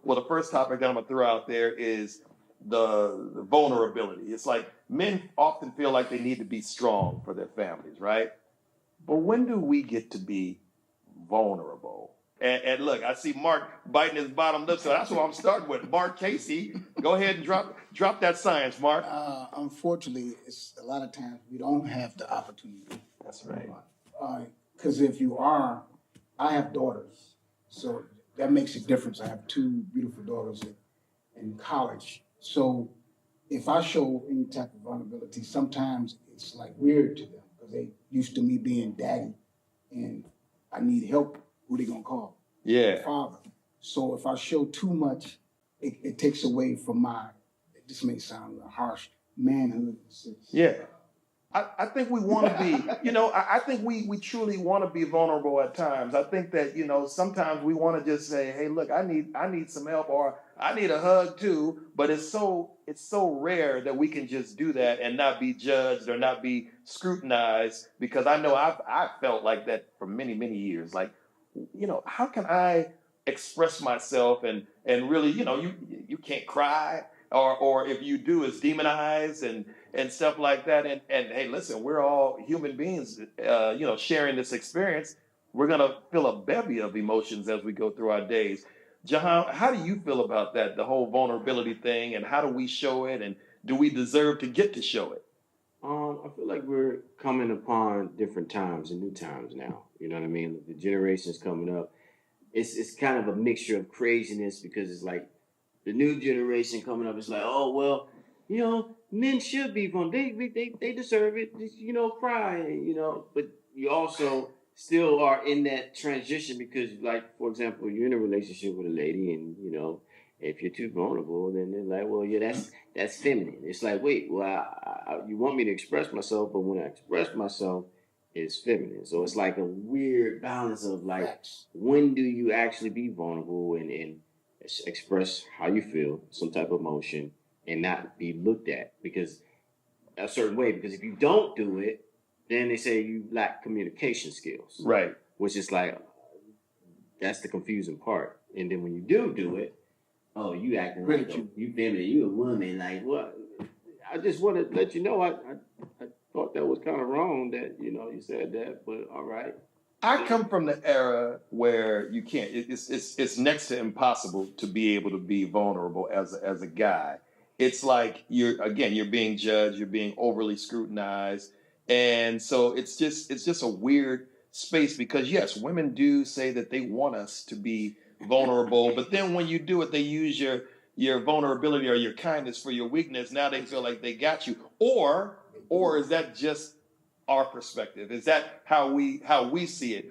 Well, the first topic that I'm gonna throw out there is the vulnerability. It's like men often feel like they need to be strong for their families, right? But when do we get to be vulnerable? And look, I see Mark biting his bottom lip, so that's what I'm starting with. Marc Cayce, go ahead and drop that science, Mark. Unfortunately, it's a lot of times we don't have the opportunity. That's right. Because if you are, I have daughters, so that makes a difference. I have two beautiful daughters in college. So if I show any type of vulnerability, sometimes it's like weird to them because they used to me being daddy, and I need help. Who they gonna call? Yeah. Father. So if I show too much, it takes away from this may sound harsh, manhood. Yeah. I think we want to be, I think we truly want to be vulnerable at times. I think that, sometimes we want to just say, hey, look, I need some help, or I need a hug too. But it's so rare that we can just do that and not be judged or not be scrutinized, because I know I've felt like that for many, many years. Like, how can I express myself and really, you can't cry, or if you do, it's demonized and stuff like that. And hey, listen, we're all human beings, sharing this experience. We're gonna feel a bevy of emotions as we go through our days. Juhahn, how do you feel about that, the whole vulnerability thing, and how do we show it, and do we deserve to get to show it? I feel like we're coming upon different times and new times now. You know what I mean? The generations coming up. It's kind of a mixture of craziness, because it's like the new generation coming up. It's like, oh well, men should be vulnerable. They deserve it. Just, cry. But you also still are in that transition, because, like, for example, you're in a relationship with a lady, and if you're too vulnerable, then they're like, well, yeah, that's feminine. It's like, wait, well, you want me to express myself, but when I express myself, it's feminine. So it's like a weird balance of like, when do you actually be vulnerable and express how you feel, some type of emotion, and not be looked at because a certain way. Because if you don't do it, then they say you lack communication skills. Right. Which is like, that's the confusing part. And then when you do it, oh, you acting like you feminine, you a woman, like what? I just want to let you know, I thought that was kind of wrong that, you said that, but all right. I come from the era where you can't, it's next to impossible to be able to be vulnerable as a guy. It's like you're being judged, you're being overly scrutinized. And so it's just a weird space, because yes, women do say that they want us to be vulnerable, but then when you do it, they use your vulnerability or your kindness for your weakness. Now they feel like they got you. Or is that just our perspective? Is that how we see it?